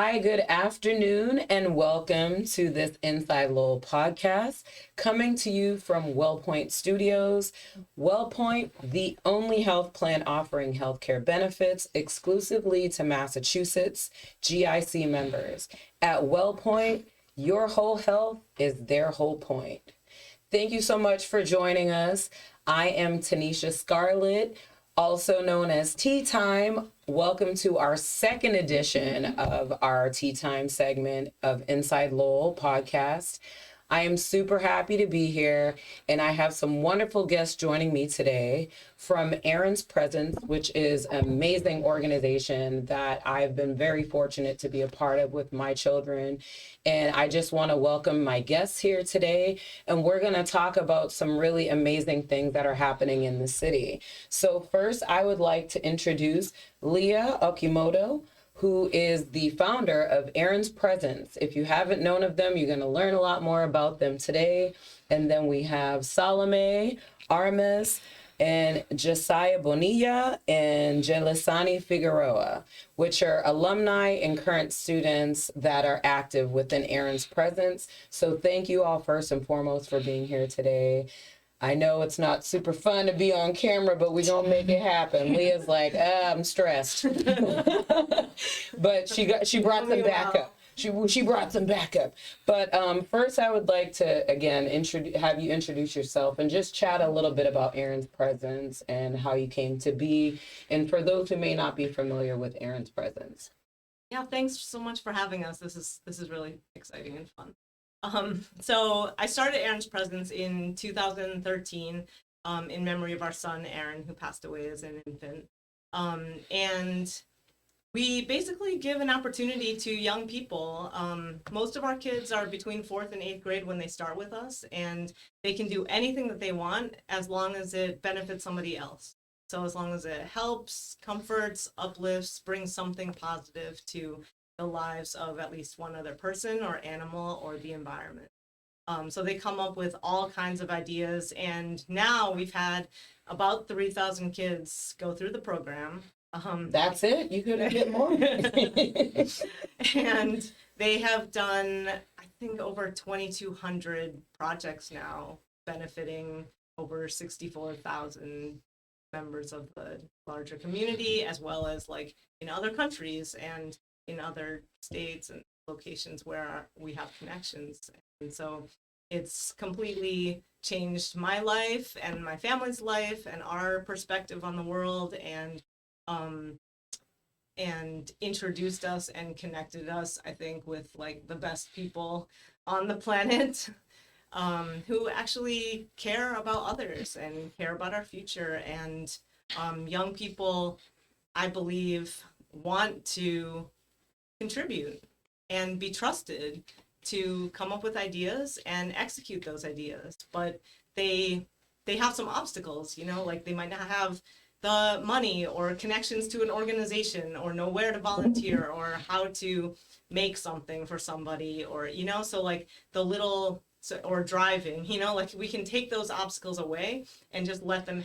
Hi, good afternoon, and welcome to this InsideLowell podcast, coming to you from WellPoint Studios. WellPoint, the only health plan offering healthcare benefits exclusively to Massachusetts GIC members. At WellPoint, your whole health is their whole point. Thank you so much for joining us. I am Tanisha Scarlett, also known as Tea Time. Welcome to our second edition of our Tea Time segment of InsideLowell podcast. I am super happy to be here, and I have some wonderful guests joining me today from Aaron's Presence, which is an amazing organization that I've been very fortunate to be a part of with my children. And I just want to welcome my guests here today, and we're going to talk about some really amazing things that are happening in the city. So first, I would like to introduce Leah Okimoto, who is the founder of Aaron's Presence. If you haven't known of them, you're going to learn a lot more about them today. And then we have Salome Armas and Josiah Bonilla and Jelisani Figueroa, which are alumni and current students that are active within Aaron's Presence. So thank you all first and foremost for being here today. I know it's not super fun to be on camera, but we're going to make it happen. Leah's like, I'm stressed. But she brought them back up. She brought them back up. But first, I would like to, again, have you introduce yourself and just chat a little bit about Aaron's Presence and how you came to be. And for those who may not be familiar with Aaron's Presence. Yeah, thanks so much for having us. This is really exciting and fun. So I started Aaron's Presence in 2013 in memory of our son, Aaron, who passed away as an infant. And we basically give an opportunity to young people. Most of our kids are between 4th and 8th grade when they start with us, and they can do anything that they want as long as it benefits somebody else. So as long as it helps, comforts, uplifts, brings something positive to the lives of at least one other person or animal or the environment. So they come up with all kinds of ideas, and now we've had about 3,000 kids go through the program. That's it? You couldn't get more? And they have done, I think, over 2,200 projects now, benefiting over 64,000 members of the larger community, as well as like in other countries and in other states and locations where we have connections. And so it's completely changed my life and my family's life and our perspective on the world, and introduced us and connected us, I think, with like the best people on the planet, who actually care about others and care about our future. And young people, I believe, want to contribute and be trusted to come up with ideas and execute those ideas, but they have some obstacles, like they might not have the money or connections to an organization or know where to volunteer or how to make something for somebody, or so like or driving, like we can take those obstacles away and just let them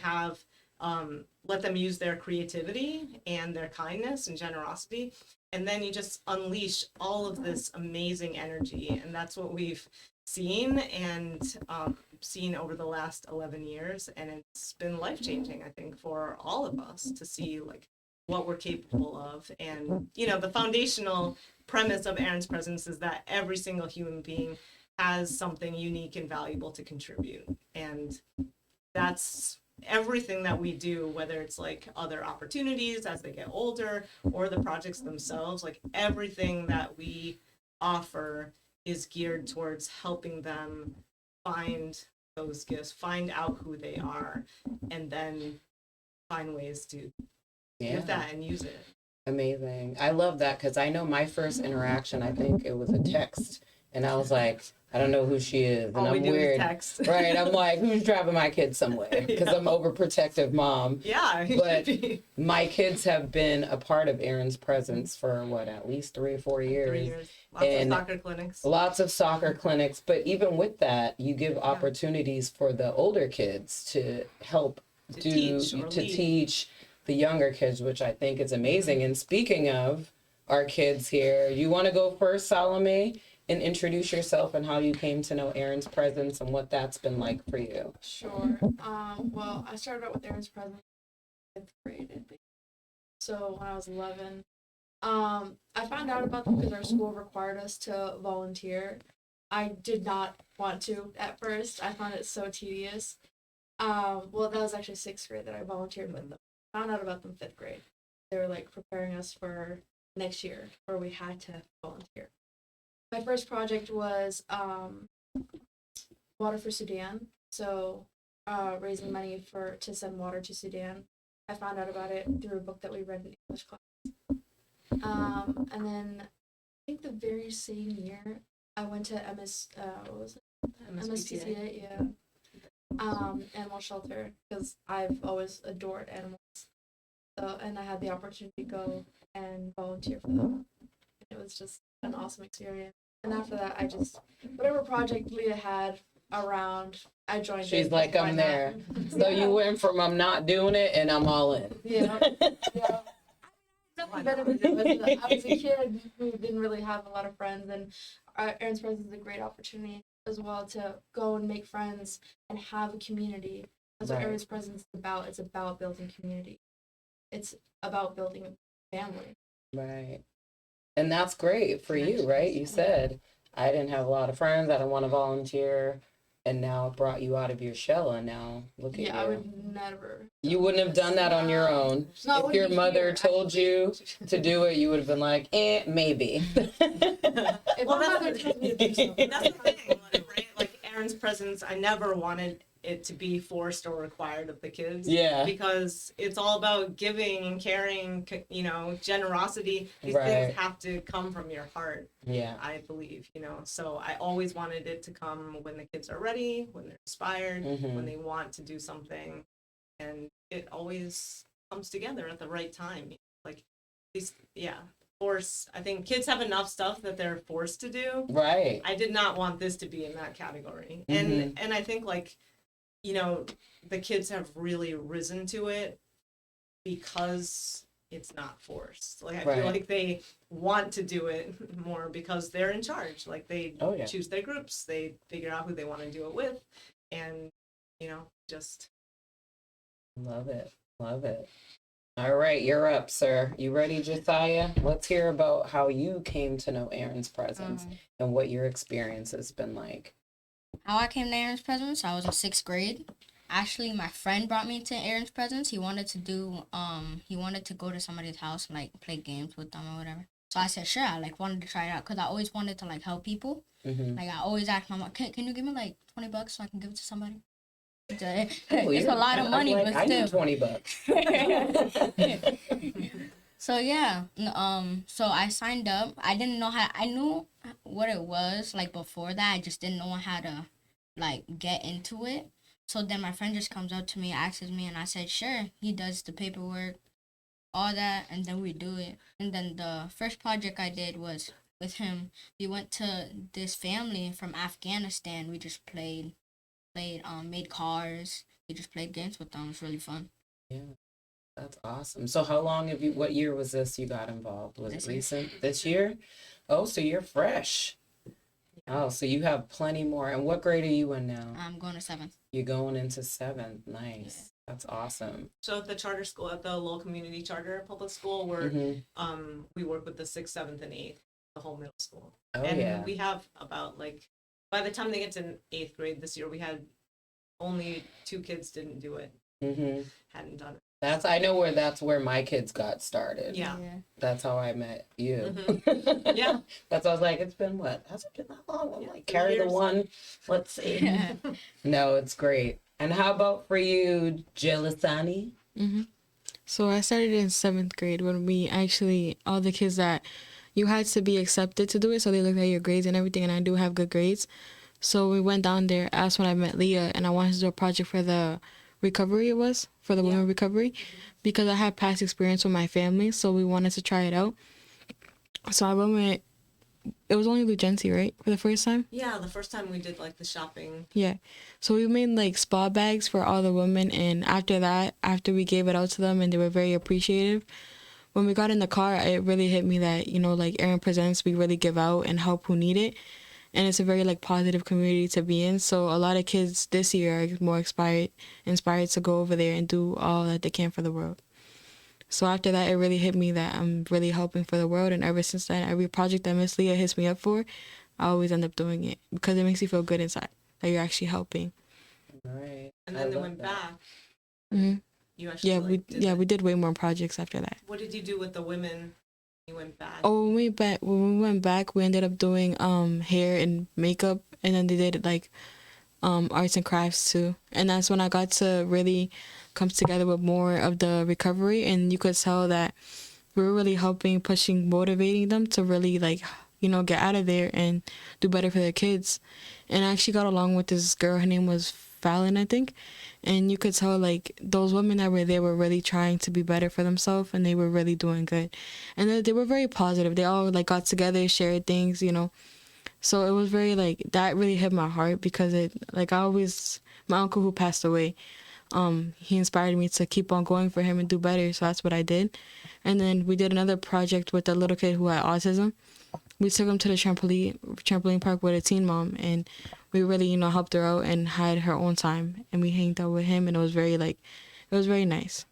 use their creativity and their kindness and generosity. And then you just unleash all of this amazing energy. And that's what we've seen over the last 11 years. And it's been life-changing, I think, for all of us to see like what we're capable of. And, the foundational premise of Aaron's Presence is that every single human being has something unique and valuable to contribute. And that's everything that we do, whether it's like other opportunities as they get older or the projects themselves, like everything that we offer is geared towards helping them find those gifts, find out who they are, and then find ways to give that and use it. Amazing. I love that, because I know my first interaction, I think it was a text, and I was like, I don't know who she is, and I'm weird. Text. Right? I'm like, who's driving my kids somewhere? Because I'm overprotective mom. Yeah. But my kids have been a part of Aaron's Presence for at least 3 or 4 years. 3 years. Lots of soccer clinics. Lots of soccer clinics. But even with that, you give opportunities for the older kids to help teach the younger kids, which I think is amazing. And speaking of our kids here. You want to go first, Salome, and introduce yourself and how you came to know Aaron's Presence and what that's been like for you? Sure. Well, I started out with Aaron's Presence in 5th grade, I think. So when I was 11, I found out about them because our school required us to volunteer. I did not want to at first. I found it so tedious. Well, that was actually 6th grade that I volunteered with them. Found out about them 5th grade. They were like preparing us for next year where we had to volunteer. My first project was Water for Sudan. So raising money to send water to Sudan. I found out about it through a book that we read in English class. And then I think the very same year I went to what was it? MSPCA, yeah. Animal shelter because I've always adored animals. So and I had the opportunity to go and volunteer for them. It was just an awesome experience. And after that, I just whatever project Leah had around, I joined. She's like, I'm there. So you went from I'm not doing it and I'm all in. Yeah. Yeah. I was a kid who didn't really have a lot of friends, and Aaron's Presence is a great opportunity as well to go and make friends and have a community. That's what Aaron's Presence is about. It's about building community. It's about building a family. Right. And that's great for you, right? You said, I didn't have a lot of friends. I didn't want to volunteer. And now it brought you out of your shell. And now look at you. Yeah, I would never. You wouldn't have done that on your own. No, if your mother told you to do it, you would have been like, maybe. If my mother told me to do something. That's the thing, right? Like Aaron's Presence, I never wanted it to be forced or required of the kids. Yeah. Because it's all about giving and caring, generosity. These things have to come from your heart. Yeah. I believe, So I always wanted it to come when the kids are ready, when they're inspired, when they want to do something. And it always comes together at the right time. Like I think kids have enough stuff that they're forced to do. Right. I did not want this to be in that category. And I think the kids have really risen to it because it's not forced. Like I feel like they want to do it more because they're in charge. Like they choose their groups, they figure out who they want to do it with, and just love it. Love it. All right, you're up, sir. You ready, Josiah? Let's hear about how you came to know Aaron's Presence and what your experience has been like. How I came to Aaron's Presence, I was in 6th grade. Actually, my friend brought me to Aaron's Presence. He wanted to go to somebody's house and play games with them or whatever. So I said, sure. I wanted to try it out because I always wanted to help people. I always asked my mom, can you give me $20 so I can give it to somebody? It's a lot of money, but still. I need $20. So yeah, so I signed up. I didn't know I knew what it was before that. I just didn't know how to get into it. So then my friend just comes up to me, asks me, and I said, sure. He does the paperwork, all that, and then we do it. And then the first project I did was with him. We went to this family from Afghanistan. We just made cars. We just played games with them. It was really fun. Yeah. That's awesome. So what year was this you got involved? Was it recent? This year? Oh, so you're fresh. Oh, so you have plenty more. And what grade are you in now? I'm going to 7th. You're going into 7th. Nice. Yeah. That's awesome. So at the charter school, at the Lowell Community Charter Public School, where we work with the 6th, 7th, and 8th, the whole middle school. Oh, and we have about by the time they get to 8th grade this year, we had only 2 kids didn't do it. Hadn't done it. I know that's where my kids got started. Yeah. That's how I met you. Yeah. That's why I was like, it's been what? Has it been that long? I'm carry the one. Let's see. No, it's great. And how about for you, Jelisani? So I started in 7th grade when all the kids that you had to be accepted to do it. So they looked at your grades and everything, and I do have good grades. So we went down there. That's when I met Leah, and I wanted to do a project for the recovery. It was for the women recovery because I had past experience with my family, so we wanted to try it out. So I went. It was only Lugensi, right, for the first time? Yeah, the first time we did the shopping. Yeah, so we made spa bags for all the women, and after we gave it out to them, and they were very appreciative. when we got in the car, it really hit me that, you know, like Aaron Presents, we really give out and help who need it. And it's a very like positive community to be in. So a lot of kids this year are more inspired to go over there and do all that they can for the world. So after that, it really hit me that I'm really helping for the world. And ever since then, every project that Miss Leah hits me up for, I always end up doing it because it makes you feel good inside that you're actually helping. Right. And I then they love went that. back. hmm You actually Yeah, like, we did way more projects after that. What did you do with the women? You went back. Oh, when we went back, we ended up doing hair and makeup, and then they did like arts and crafts too. And that's when I got to really come together with more of the recovery, and you could tell that we were really helping, pushing, motivating them to really like, you know, get out of there and do better for their kids. And I actually got along with this girl. Her name was Fallon, I think. And you could tell like those women that were there were really trying to be better for themselves, and they were really doing good. And they were very positive. They all like got together, shared things, you know. So it was very like that really hit my heart because it like I always my uncle who passed away, he inspired me to keep on going for him and do better. So that's what I did. And then we did another project with a little kid who had autism. We took him to the trampoline park with a teen mom, and we really, you know, helped her out and had her own time, and we hanged out with him, and it was very like it was very nice.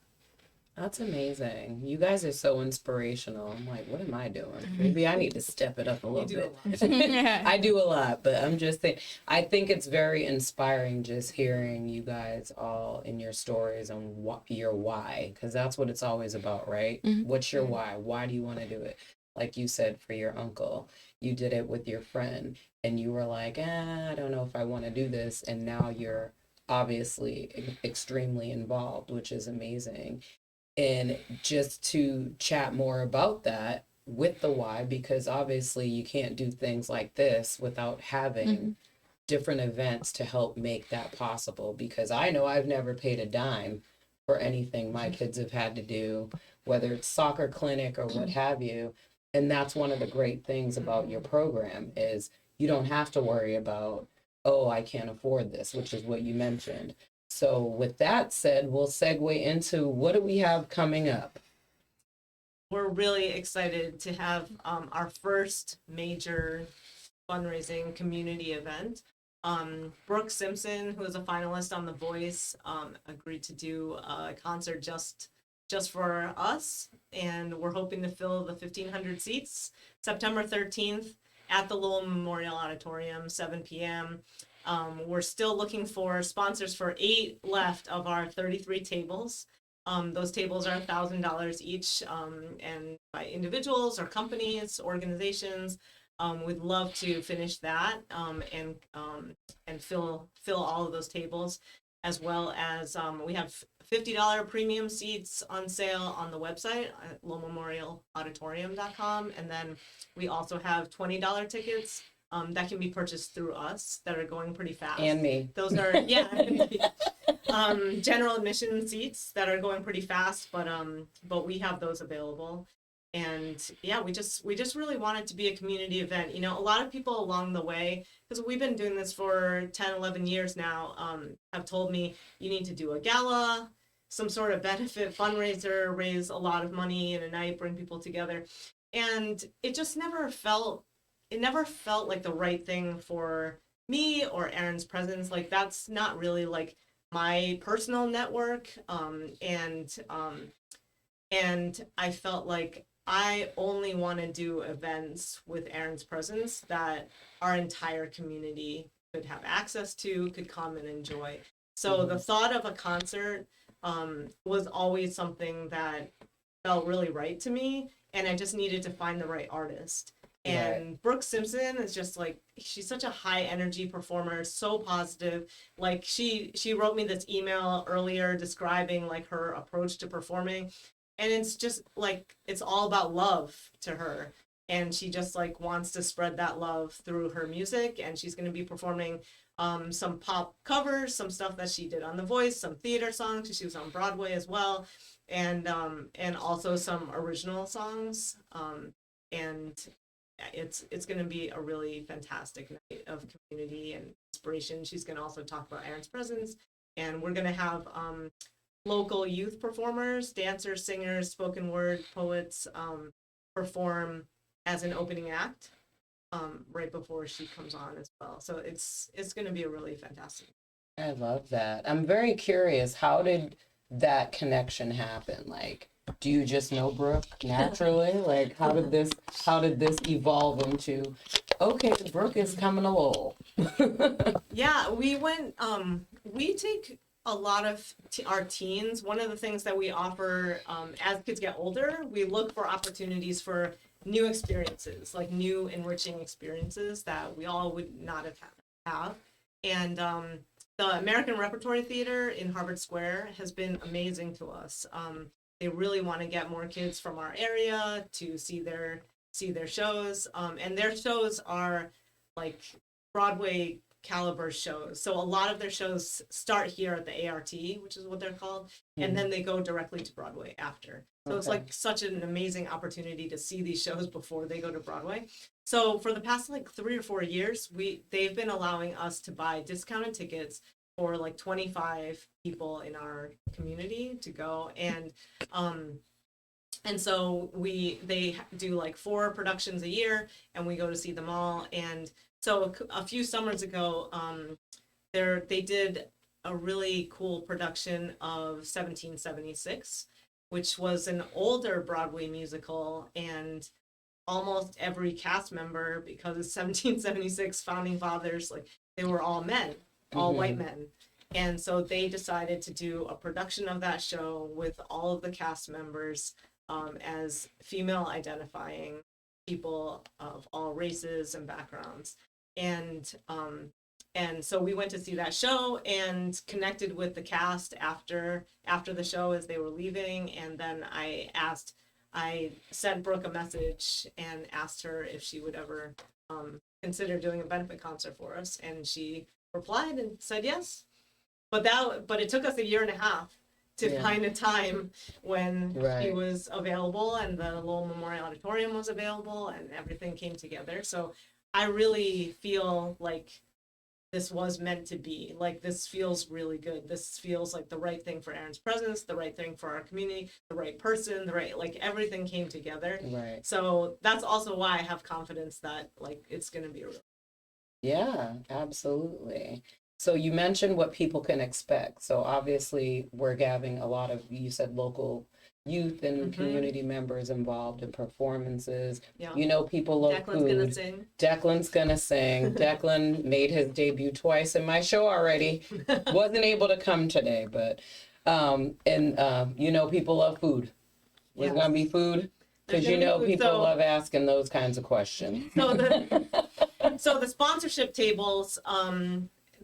That's amazing. You guys are so inspirational. I'm like, what am I doing? Maybe I need to step it up a little do bit. a lot. I do a lot, but I'm just saying, I think it's very inspiring just hearing you guys all in your stories on what your why, because that's what it's always about, right? What's your why? Why do you want to do it? Like you said, for your uncle, you did it with your friend, and you were like, I don't know if I want to do this. And now you're obviously extremely involved, which is amazing. And just to chat more about that with the why, because obviously you can't do things like this without having different events to help make that possible. Because I know I've never paid a dime for anything my kids have had to do, whether it's soccer clinic or what have you. And that's one of the great things about your program is you don't have to worry about, oh, I can't afford this, which is what you mentioned. So with that said, we'll segue into what do we have coming up? We're really excited to have our first major fundraising community event. Brooke Simpson, who is a finalist on The Voice, agreed to do a concert just for us, and we're hoping to fill the 1,500 seats September 13th at the Lowell Memorial Auditorium, 7 p.m. We're still looking for sponsors for 8 left of our 33 tables. Those tables are $1,000 each, and by individuals or companies, organizations. We'd love to finish that and fill all of those tables, as well as we have $50 premium seats on sale on the website at lowellmemorialauditorium.com, and then we also have $20 tickets that can be purchased through us that are going pretty fast. And me. Those are general admission seats that are going pretty fast, but we have those available. And yeah, we just really want it to be a community event. You know, a lot of people along the way, because we've been doing this for 10, 11 years now, have told me you need to do a gala, some sort of benefit fundraiser, raise a lot of money in a night, bring people together. And it just never felt like the right thing for me or Aaron's Presence. Like that's not really like my personal network. And I felt like I only want to do events with Aaron's Presence that our entire community could have access to, could come and enjoy. So the thought of a concert was always something that felt really right to me, and I just needed to find the right artist. And Right. Brooke Simpson is just like, she's such a high energy performer, so positive. Like she wrote me this email earlier describing like her approach to performing, and it's just like it's all about love to her, and she just like wants to spread that love through her music. And she's going to be performing some pop covers, some stuff that she did on The Voice, some theater songs, 'cause she was on Broadway as well, and also some original songs, and it's going to be a really fantastic night of community and inspiration. She's going to also talk about Aaron's Presence, and we're going to have local youth performers, dancers, singers, spoken word, poets, perform as an opening act right before she comes on as well. So it's going to be a really fantastic. I love that. I'm very curious. How did that connection happen? Like, do you just know Brooke naturally? Like, how did this evolve into, okay, Brooke is coming to Lowell? Yeah, we take a lot of our teens. One of the things that we offer as kids get older, we look for opportunities for new experiences, like new enriching experiences that we all would not have. And the American Repertory Theater in Harvard Square has been amazing to us. They really want to get more kids from our area to see their shows, and their shows are like Broadway caliber shows. So a lot of their shows start here at the ART, which is what they're called, and then they go directly to Broadway after. So it's like such an amazing opportunity to see these shows before they go to Broadway. So for the past like 3 or 4 years, they've been allowing us to buy discounted tickets for like 25 people in our community to go, and so they do like 4 productions a year, and we go to see them all. And so a few summers ago, they did a really cool production of 1776, which was an older Broadway musical, and almost every cast member, because 1776 founding fathers, like they were all men, all white men. And so they decided to do a production of that show with all of the cast members as female identifying people of all races and backgrounds. And so we went to see that show and connected with the cast after the show as they were leaving. And then I sent Brooke a message and asked her if she would ever consider doing a benefit concert for us, and she replied and said yes. But it took us a year and a half to find a time when she was available and the Lowell Memorial Auditorium was available and everything came together. So I really feel like this was meant to be. Like, this feels really good. This feels like the right thing for Aaron's Presence, the right thing for our community, the right person, like everything came together. Right. So that's also why I have confidence that like it's going to be real. Yeah, absolutely. So you mentioned what people can expect. So obviously we're having a lot of, you said, local youth and community members involved in performances. Yeah. You know, people love Declan's food. gonna sing. Declan's gonna sing. Declan made his debut twice in my show already. Wasn't able to come today, but you know, people love food. There's gonna be food, because you know people love asking those kinds of questions. So the sponsorship tables,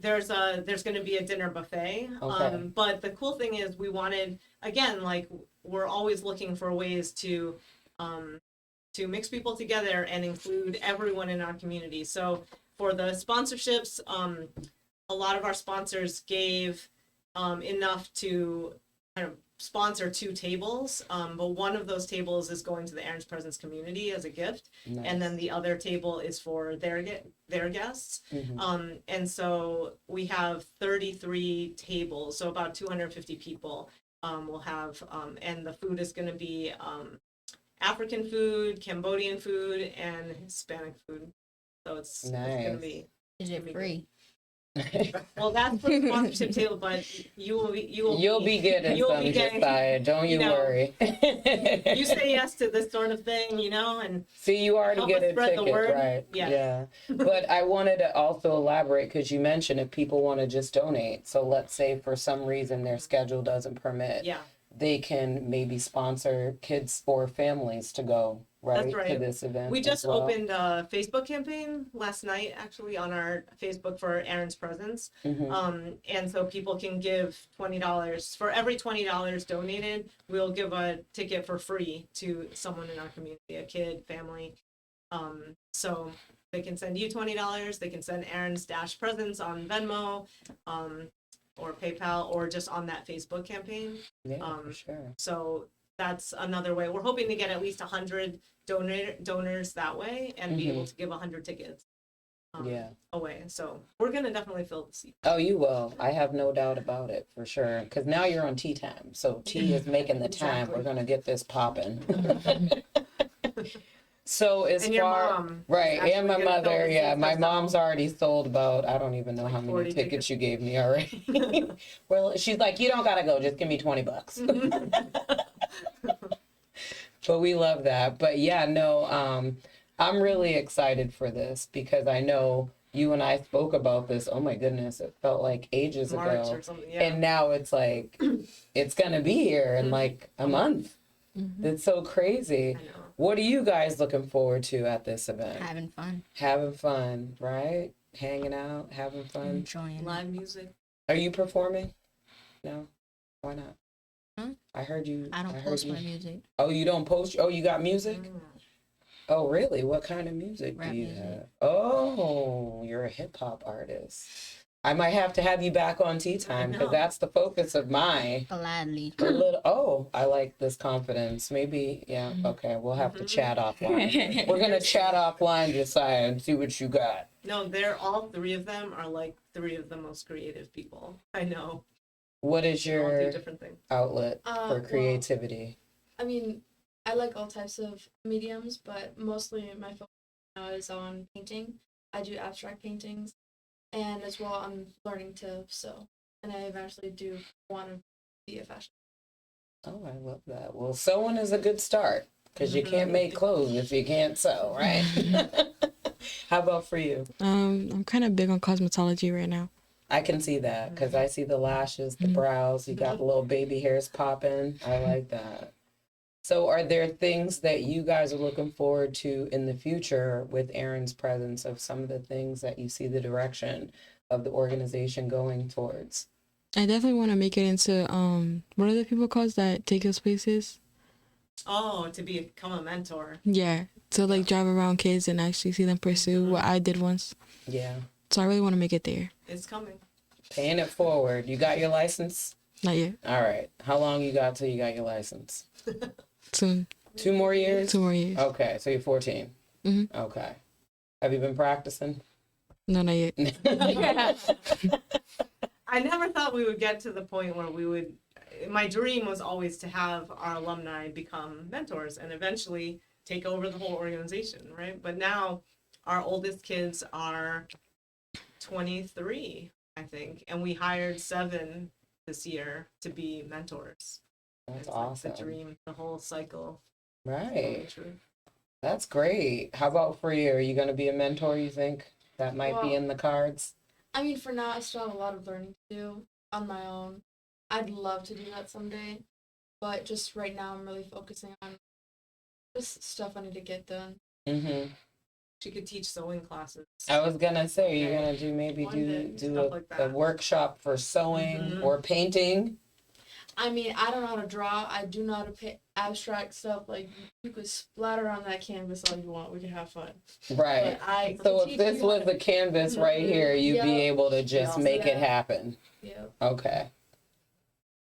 there's going to be a dinner buffet. Okay. But the cool thing is we wanted, again, like we're always looking for ways to mix people together and include everyone in our community. So for the sponsorships, a lot of our sponsors gave enough to kind of sponsor 2 tables, but one of those tables is going to the Aaron's Presence community as a gift. Nice. And then the other table is for their guests. And so we have 33 tables, so about 250 people will have, and the food is going to be African food, Cambodian food, and Hispanic food. So it's going to be. Is it free? Well, that's for the sponsorship table, but you'll be getting some, Josiah. Don't you worry. You say yes to this sort of thing, and see, you already get a ticket, right? Yeah. But I wanted to also elaborate, because you mentioned if people want to just donate. So let's say for some reason their schedule doesn't permit. Yeah. They can maybe sponsor kids or families to go, right? That's right. To this event. We just opened a Facebook campaign last night, actually, on our Facebook for Aaron's Presence. And so people can give $20. For every $20 donated, we'll give a ticket for free to someone in our community, a kid, family. So they can send you $20. They can send Aaron's Presence on Venmo. Or PayPal, or just on that Facebook campaign. Yeah, for sure. So that's another way. We're hoping to get at least 100 donors that way and be able to give 100 tickets. Yeah. away. So we're gonna definitely fill the seat. Oh, you will. I have no doubt about it for sure. Because now you're on tea time. So tea is making the time. Exactly. We're going to get this popping. So as And your far mom is right, actually and my gonna fill mother, the yeah, seats my herself. mom's already sold about I don't even know Like how many 40 tickets tickets. you gave me already. Well, she's like, you don't gotta go, just give me $20. But we love that. But yeah, no, I'm really excited for this because I know you and I spoke about this. Oh my goodness, it felt like ages March ago. or something. Yeah. And now it's like it's gonna be here in like a month. It's so crazy. I know. What are you guys looking forward to at this event? Having fun, Having fun, right? Hanging out, having fun. enjoying. Live music. Are you performing? No? Why not? Huh? I heard you. I don't heard post you. my music. Oh, you don't post? Oh, you got music? Mm. Oh, really? What kind of music Rap do you music. have? Oh, you're a hip hop artist. I might have to have you back on Tea Time because know. that's the focus of my Gladly. a little. Oh, I like this confidence. Maybe, yeah. Okay, we'll have to chat offline. We're gonna chat offline, Josiah, and see what you got. No, they're all three of them are like three of the most creative people I know. What is They all do your different things. outlet for Well, creativity? I mean, I like all types of mediums, but mostly my focus now is on painting. I do abstract paintings, and as well, I'm learning to sew, and I eventually do want to be a fashion. Oh, I love that. Well, sewing is a good start because you can't make clothes if you can't sew, right? How about for you? I'm kind of big on cosmetology right now. I can see that because I see the lashes, the brows, you got the little baby hairs popping. I like that. So, are there things that you guys are looking forward to in the future with Aaron's presence of some of the things that you see the direction of the organization going towards? I definitely want to make it into what are the people called that take us places? Oh, to become a mentor. Yeah, to like drive around kids and actually see them pursue what I did once. Yeah, So I really want to make it there. It's coming. paying it forward. You got your license? Not yet. All right. How long you got till you got your license? Soon. 2 more years? 2 more years. Okay, so you're 14. Mhm. Okay. Have you been practicing? No, not yet. I never thought we would get to the point where we would. My dream was always to have our alumni become mentors and eventually take over the whole organization, right? But now our oldest kids are 23, I think, and we hired 7 this year to be mentors. That's It's awesome. like the dream, the whole cycle. Right. True. That's great. How about for you? Are you going to be a mentor, you think? That might be Well- in the cards? I mean, for now, I still have a lot of learning to do on my own. I'd love to do that someday, but just right now, I'm really focusing on just stuff I need to get done. Mm-hmm. She could teach sewing classes. I was going to say, you're Okay. going to do maybe One day, do stuff a, like a that. workshop for sewing Mhm. or painting. I mean, I don't know how to draw. I do know how to paint abstract stuff. Like, you could splatter on that canvas all you want. We can have fun. Right. But I So can if teach this you was how the canvas right Mhm. here, you'd be Yeah. able to just Yeah. make it Yeah. happen. Yeah. Okay.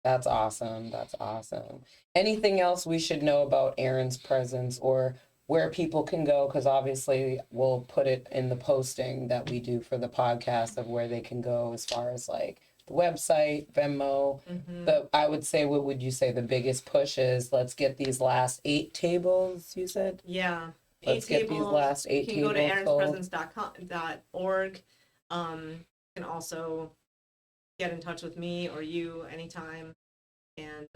That's awesome. That's awesome. Anything else we should know about Aaron's presence or where people can go? Because obviously we'll put it in the posting that we do for the podcast of where they can go as far as like the website, Venmo. Mhm. I would say, what would you say the biggest push is? Let's get these last 8 tables, you said? Yeah. Let's get these last 8 You can go to tables sold. aaronspresence.org. You can also get in touch with me or you anytime. And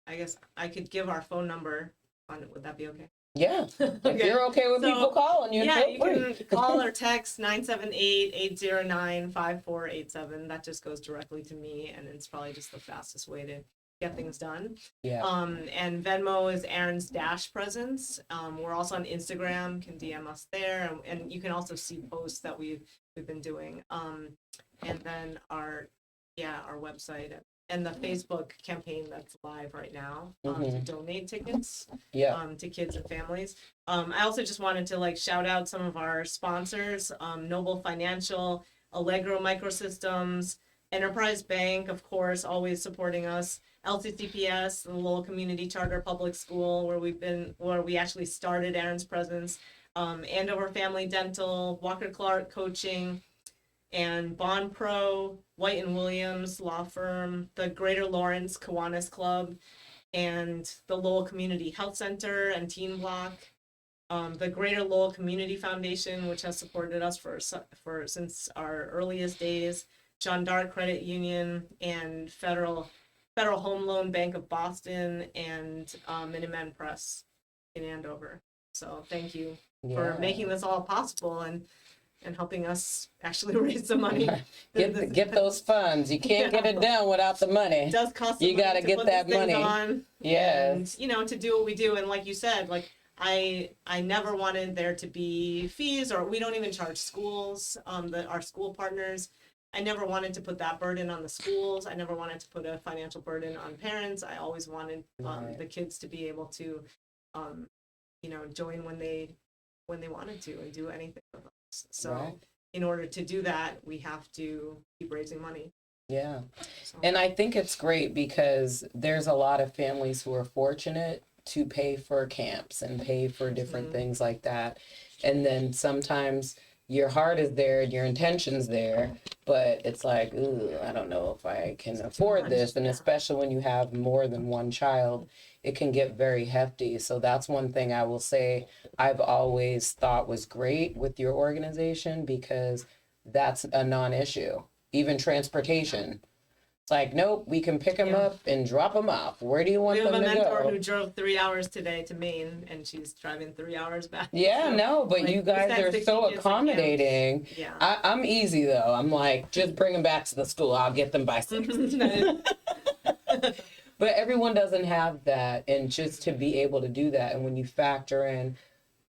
I guess I could give our phone number on it. Would that be okay? Yeah. If Okay. you're okay with So, people calling you, Yeah, feel you free. can call or text 978-809-5487. That just goes directly to me, and it's probably just the fastest way to get things done. Yeah. And Venmo is Aaron's Dash Presence. We're also on Instagram, can DM us there, and you can also see posts that we've been doing. And then our website and the Facebook campaign that's live right now to donate tickets Yeah. to kids and families. I also just wanted to like shout out some of our sponsors, Noble Financial, Allegro Microsystems, Enterprise Bank, of course, always supporting us, LCCPS, the Lowell Community Charter Public School, where we actually started Aaron's Presence, Andover Family Dental, Walker Clark Coaching, and Bond Pro, White and Williams Law Firm, the Greater Lawrence Kiwanis Club, and the Lowell Community Health Center and Teen Block, the Greater Lowell Community Foundation, which has supported us for since our earliest days, John Dark Credit Union, and Federal Home Loan Bank of Boston, and Minutemen Press in Andover. So thank you for making this all possible and helping us actually raise some money. Get those funds. You can't get it done without the money. It does cost You got to get that money. On, yes. And, you know, to do what we do. And like you said, like I never wanted there to be fees, or we don't even charge schools, our school partners. I never wanted to put that burden on the schools. I never wanted to put a financial burden on parents. I always wanted the kids to be able to, you know, join when they wanted to and do anything with us. So in order to do that, we have to keep raising money. Yeah. So. And I think it's great because there's a lot of families who are fortunate to pay for camps and pay for different things like that. And then sometimes your heart is there, your intention's there, but it's like, ooh, I don't know if I can afford this. And especially when you have more than one child, it can get very hefty. So that's one thing I will say I've always thought was great with your organization, because that's a non-issue. Even transportation. It's like, nope, we can pick them up and drop them off. Where do you want them to go? We have a mentor who drove 3 hours today to Maine, and she's driving 3 hours back. Yeah, so, no, but like, you guys are so accommodating. Yeah. I'm easy, though. I'm like, just bring them back to the school. I'll get them by 6. But everyone doesn't have that. And just to be able to do that, and when you factor in,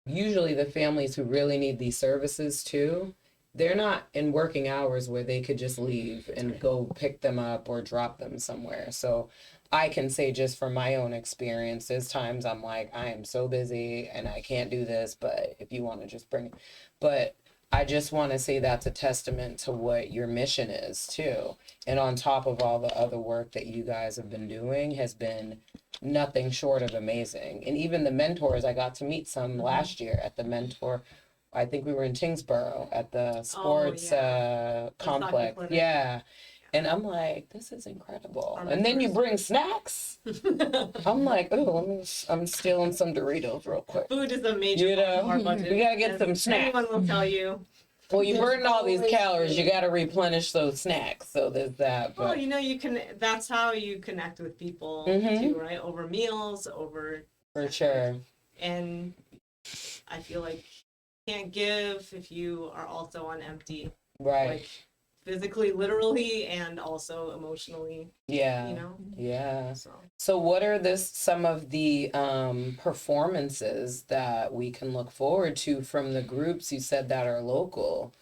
usually the families who really need these services too, they're not in working hours where they could just leave and go pick them up or drop them somewhere. So I can say, just from my own experience, there's times I'm like, I am so busy and I can't do this, but if you want to just bring it. But I just want to say that's a testament to what your mission is too. And on top of all the other work that you guys have been doing has been nothing short of amazing. And even the mentors, I got to meet some last year at the mentor. I think we were in Tingsboro at the sports complex. Yeah. And I'm like, this is incredible. And then you bring snacks. I'm like, oh, I'm stealing some Doritos real quick. Food is a major part of our budget. We got to get some snacks. Anyone will tell you. Well, you burn all these calories, you got to replenish those snacks. So there's that. But. Well, you know, that's how you connect with people too, right? Over meals, over. For sure. And I feel like you can't give if you are also on empty. Right. Like, physically, literally, and also emotionally. Yeah. You know? Yeah. So what are some of the performances that we can look forward to from the groups you said that are local?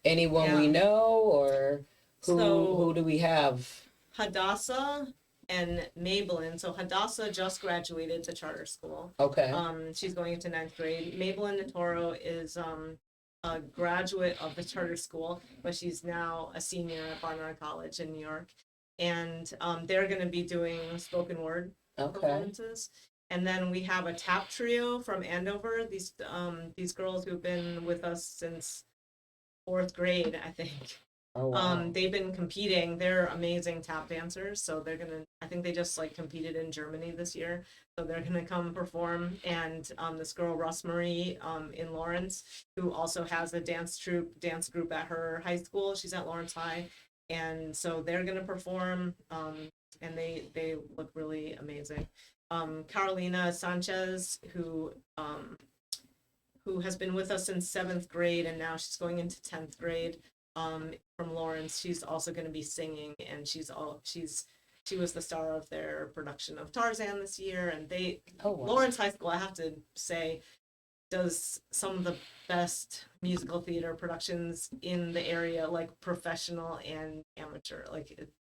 Anyone we know, or who do we have? Hadassah and Maybelline. So Hadassah just graduated the charter school. Okay. She's going into 9th grade. Maybelline Natoro is a graduate of the charter school, but she's now a senior at Barnard College in New York. And they're going to be doing spoken word performances. And then we have a tap trio from Andover. These girls who've been with us since 4th grade, I think. Oh, wow. They've been competing. They're amazing tap dancers. So I think they just competed in Germany this year. So they're gonna come perform. And this girl, Ross Marie, in Lawrence, who also has a dance group at her high school. She's at Lawrence High. And so they're gonna perform. And they look really amazing. Carolina Sanchez, who has been with us since 7th grade, and now she's going into 10th grade. From Lawrence, she's also going to be singing, and she was the star of their production of Tarzan this year. And Lawrence High School, I have to say, does some of the best musical theater productions in the area, like professional and amateur.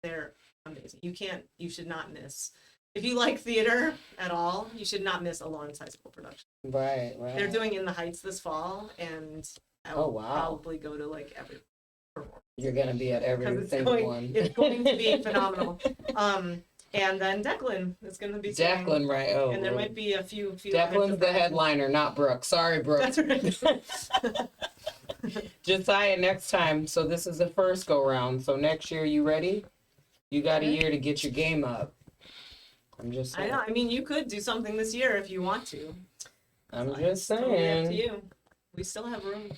They're amazing. You should not miss. If you like theater at all, you should not miss a Lawrence High School production. Right. They're doing In the Heights this fall, and I will probably go to every performance. You're gonna be at every single one. It's going to be phenomenal. And then Declan is going to be singing. Declan, right? Oh, And there Lord. might be a few Declan's the headliner, not Brooke. Sorry, Brooke. That's right. Josiah, next time. So this is the first go round. So next year, you ready? You got a year to get your game up. I'm just I saying. know. I mean, you could do something this year if you want to. I'm It's just totally up to saying. you. We still have room.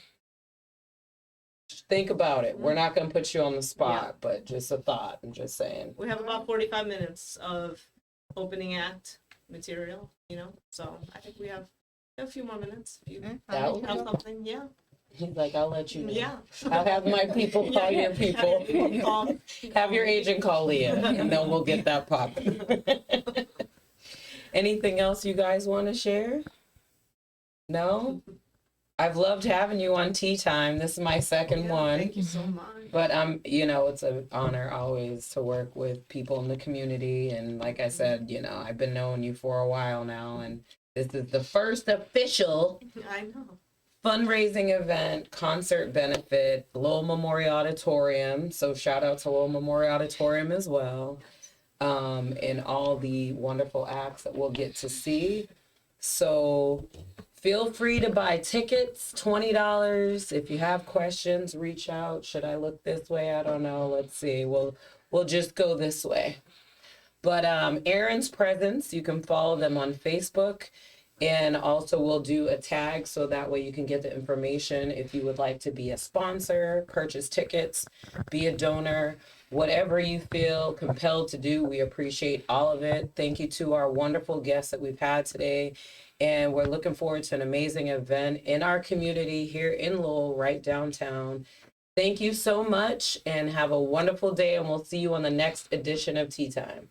Think about it. We're not going to put you on the spot, but just a thought. I'm just saying. We have about 45 minutes of opening act material, you know? So I think we have a few more minutes. If you That have something, yeah. He's like, I'll let you know. Yeah. I'll have my people call your people. Call- Have your agent call Leah, and then we'll get that popping. Anything else you guys want to share? No? I've loved having you on Tea Time. This is my second Yeah, one. Thank you so much. But it's an honor always to work with people in the community. And like I said, I've been knowing you for a while now, and this is the first official I know. fundraising event, concert benefit, Lowell Memorial Auditorium. So shout out to Lowell Memorial Auditorium as well. And all the wonderful acts that we'll get to see. So feel free to buy tickets, $20. If you have questions, reach out. Should I look this way? I don't know. Let's see. We'll just go this way. But Aaron's Presents, you can follow them on Facebook. And also we'll do a tag so that way you can get the information if you would like to be a sponsor, purchase tickets, be a donor, whatever you feel compelled to do. We appreciate all of it. Thank you to our wonderful guests that we've had today. And we're looking forward to an amazing event in our community here in Lowell, right downtown. Thank you so much and have a wonderful day. And we'll see you on the next edition of Tea Time.